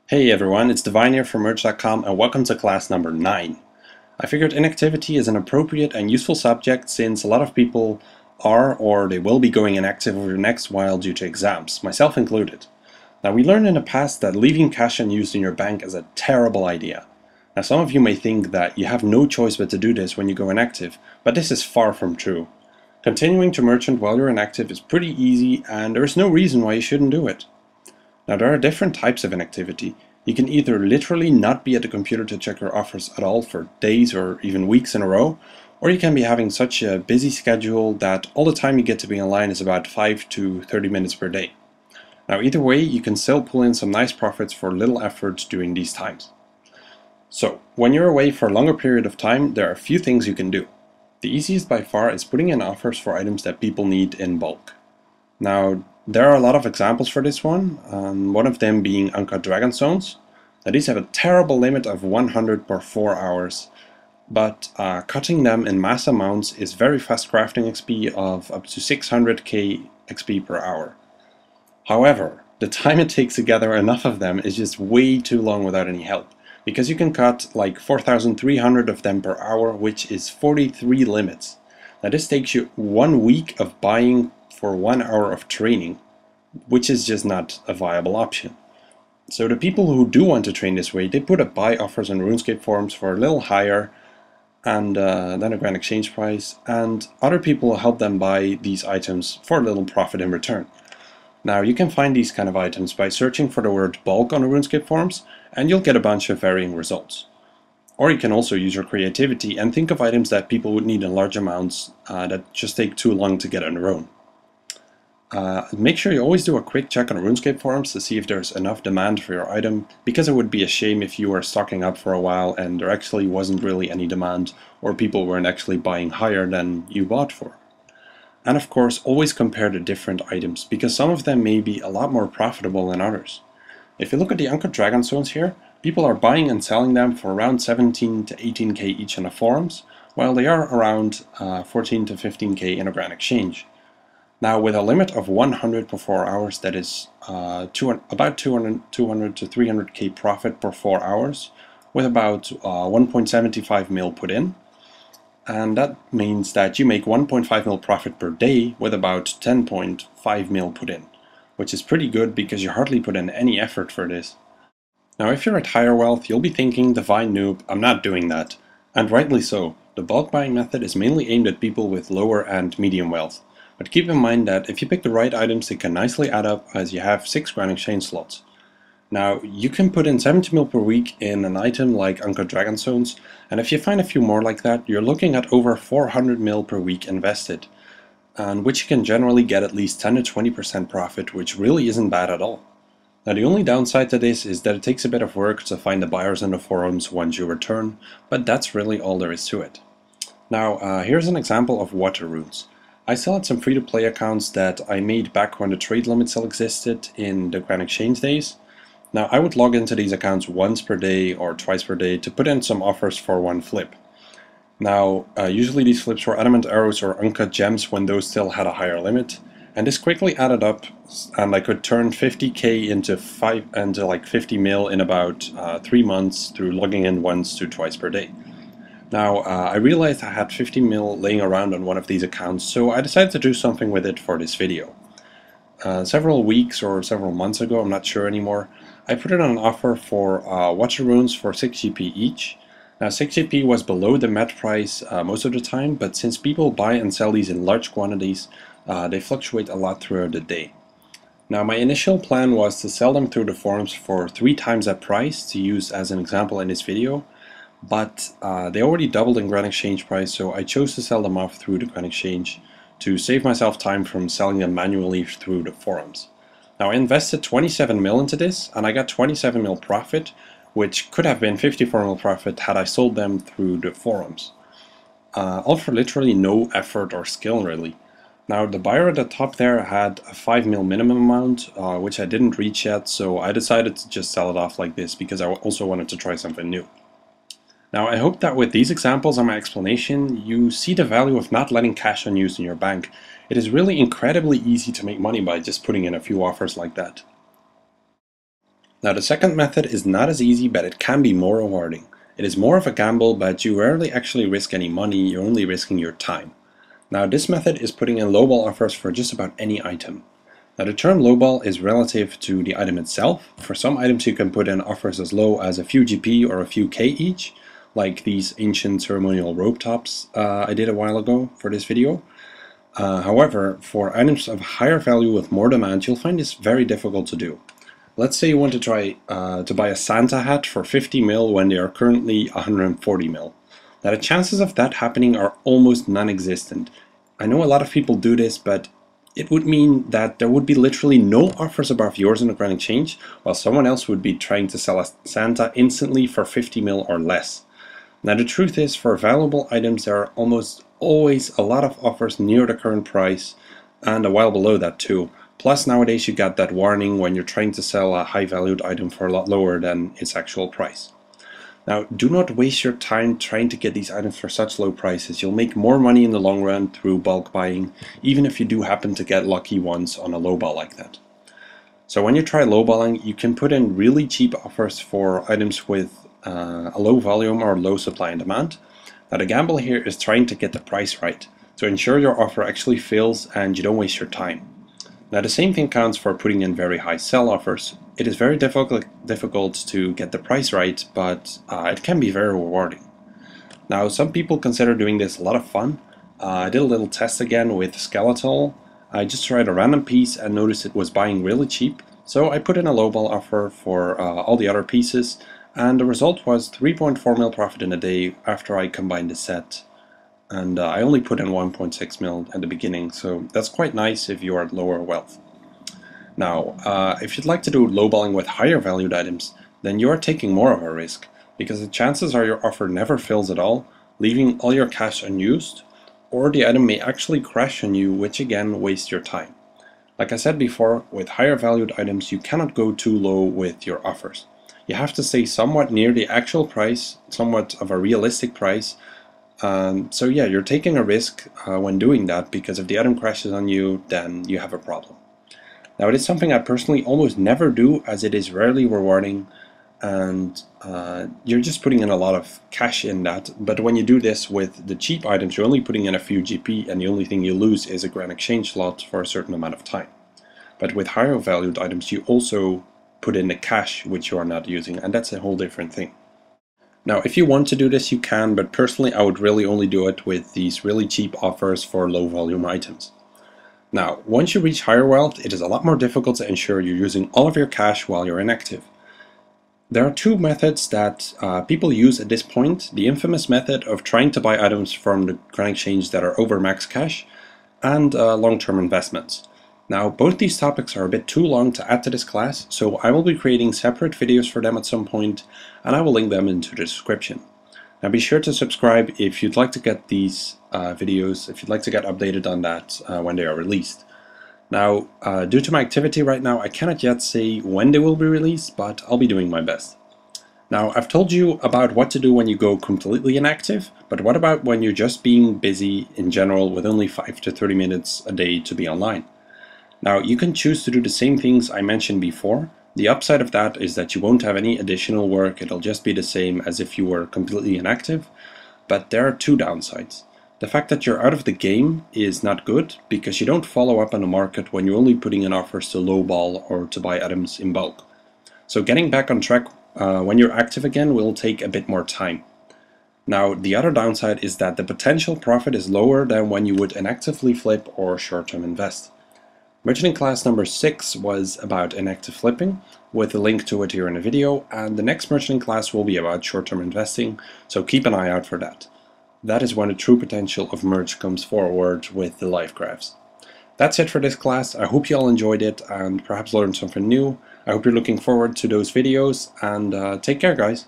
Hey everyone, it's Divine here from merge.com and welcome to class number 9. I figured inactivity is an appropriate and useful subject since a lot of people are or they will be going inactive over the next while due to exams, myself included. Now we learned in the past that leaving cash unused in your bank is a terrible idea. Now some of you may think that you have no choice but to do this when you go inactive, but this is far from true. Continuing to merchant while you're inactive is pretty easy and there is no reason why you shouldn't do it. Now there are different types of inactivity. You can either literally not be at the computer to check your offers at all for days or even weeks in a row, or you can be having such a busy schedule that all the time you get to be online is about 5 to 30 minutes per day. Now either way, you can still pull in some nice profits for little effort during these times. So, when you're away for a longer period of time, there are a few things you can do. The easiest by far is putting in offers for items that people need in bulk. Now, there are a lot of examples for this one of them being uncut dragon stones. Now, these have a terrible limit of 100 per 4 hours, but cutting them in mass amounts is very fast crafting XP of up to 600k XP per hour. However, the time it takes to gather enough of them is just way too long without any help, because you can cut like 4,300 of them per hour, which is 43 limits. Now this takes you 1 week of buying for 1 hour of training, which is just not a viable option. So the people who do want to train this way, they put up buy offers on RuneScape forums for a little higher and than a grand exchange price, and other people will help them buy these items for a little profit in return. Now you can find these kind of items by searching for the word bulk on the RuneScape forums, and you'll get a bunch of varying results. Or you can also use your creativity and think of items that people would need in large amounts that just take too long to get on their own. Make sure you always do a quick check on RuneScape forums to see if there's enough demand for your item, because it would be a shame if you were stocking up for a while and there actually wasn't really any demand, or people weren't actually buying higher than you bought for. And of course, always compare the different items, because some of them may be a lot more profitable than others. If you look at the uncut dragon stones here, people are buying and selling them for around 17 to 18k each on the forums, while they are around 14 to 15k in a grand exchange. Now with a limit of 100 per 4 hours, that is about 200 to 300k profit per 4 hours, with about 1.75 mil put in. And that means that you make 1.5 mil profit per day with about 10.5 mil put in, which is pretty good because you hardly put in any effort for this. Now if you're at higher wealth, you'll be thinking, Divine noob, I'm not doing that. And rightly so. The bulk buying method is mainly aimed at people with lower and medium wealth. But keep in mind that if you pick the right items, they can nicely add up as you have 6 grand exchange slots. Now, you can put in 70 mil per week in an item like uncut dragon stones, and if you find a few more like that, you're looking at over 400 mil per week invested, and which you can generally get at least 10 to 20% profit, which really isn't bad at all. Now, the only downside to this is that it takes a bit of work to find the buyers in the forums once you return, but that's really all there is to it. Now, here's an example of water runes. I still had some free-to-play accounts that I made back when the trade limit still existed in the Grand Exchange days. Now I would log into these accounts once per day or twice per day to put in some offers for one flip. Now usually these flips were adamant arrows or uncut gems when those still had a higher limit, and this quickly added up and I could turn 50k into like 50 mil in about 3 months through logging in once to twice per day. Now, I realized I had 50 mil laying around on one of these accounts, so I decided to do something with it for this video. Several weeks or several months ago, I'm not sure anymore, I put it on an offer for Watcher runes for 6GP each. Now 6GP was below the Met price most of the time, but since people buy and sell these in large quantities, they fluctuate a lot throughout the day. Now my initial plan was to sell them through the forums for 3 times that price to use as an example in this video, but they already doubled in Grand Exchange price, so I chose to sell them off through the Grand Exchange to save myself time from selling them manually through the forums. Now I invested 27 mil into this, and I got 27 mil profit, which could have been 54 mil profit had I sold them through the forums. All for literally no effort or skill really. Now the buyer at the top there had a 5 mil minimum amount, which I didn't reach yet, so I decided to just sell it off like this because I also wanted to try something new. Now I hope that with these examples and my explanation, you see the value of not letting cash unused in your bank. It is really incredibly easy to make money by just putting in a few offers like that. Now the second method is not as easy, but it can be more rewarding. It is more of a gamble, but you rarely actually risk any money, you're only risking your time. Now this method is putting in lowball offers for just about any item. Now the term lowball is relative to the item itself. For some items you can put in offers as low as a few GP or a few K each, like these ancient ceremonial rope tops I did a while ago for this video. However, for items of higher value with more demand, you'll find this very difficult to do. Let's say you want to try to buy a Santa hat for 50 mil when they are currently 140 mil. Now the chances of that happening are almost non-existent. I know a lot of people do this, but it would mean that there would be literally no offers above yours in the Grand Exchange, while someone else would be trying to sell a Santa instantly for 50 mil or less. Now the truth is, for valuable items there are almost always a lot of offers near the current price, and a while below that too. Plus nowadays you got that warning when you're trying to sell a high valued item for a lot lower than its actual price. Now do not waste your time trying to get these items for such low prices. You'll make more money in the long run through bulk buying, even if you do happen to get lucky once on a lowball like that. So when you try lowballing, you can put in really cheap offers for items with a low volume or low supply and demand. Now the gamble here is trying to get the price right, to ensure your offer actually fills and you don't waste your time. Now the same thing counts for putting in very high sell offers. It is very difficult to get the price right, but it can be very rewarding. Now some people consider doing this a lot of fun. I did a little test again with Skeletal. I just tried a random piece and noticed it was buying really cheap, so I put in a lowball offer for all the other pieces, and the result was 3.4 mil profit in a day after I combined the set. And I only put in 1.6 mil at the beginning, so that's quite nice if you are at lower wealth. Now, if you'd like to do lowballing with higher valued items, then you are taking more of a risk, because the chances are your offer never fills at all, leaving all your cash unused, or the item may actually crash on you, which again wastes your time. Like I said before, with higher valued items you cannot go too low with your offers. You have to stay somewhat near the actual price, somewhat of a realistic price. So yeah, you're taking a risk when doing that, because if the item crashes on you, then you have a problem. Now it is something I personally almost never do, as it is rarely rewarding, and you're just putting in a lot of cash in that. But when you do this with the cheap items, you're only putting in a few GP, and the only thing you lose is a Grand Exchange slot for a certain amount of time. But with higher valued items you also put in the cash which you are not using, and that's a whole different thing. Now if you want to do this you can, but personally I would really only do it with these really cheap offers for low volume items. Now once you reach higher wealth, it is a lot more difficult to ensure you're using all of your cash while you're inactive. There are two methods that people use at this point: the infamous method of trying to buy items from the Grand Exchange that are over max cash, and long-term investments. Now both these topics are a bit too long to add to this class, so I will be creating separate videos for them at some point, and I will link them into the description. Now be sure to subscribe if you'd like to get these videos, if you'd like to get updated on that when they are released. Now due to my activity right now, I cannot yet say when they will be released, but I'll be doing my best. Now I've told you about what to do when you go completely inactive, but what about when you're just being busy in general with only 5 to 30 minutes a day to be online? Now you can choose to do the same things I mentioned before. The upside of that is that you won't have any additional work, it'll just be the same as if you were completely inactive. But there are two downsides. The fact that you're out of the game is not good, because you don't follow up on the market when you're only putting in offers to lowball or to buy items in bulk. So getting back on track when you're active again will take a bit more time. Now the other downside is that the potential profit is lower than when you would inactively flip or short-term invest. Merchant class number 6 was about inactive flipping, with a link to it here in the video, and the next merchant class will be about short-term investing, so keep an eye out for that. That is when the true potential of merge comes forward with the live graphs. That's it for this class. I hope you all enjoyed it and perhaps learned something new. I hope you're looking forward to those videos, and take care guys.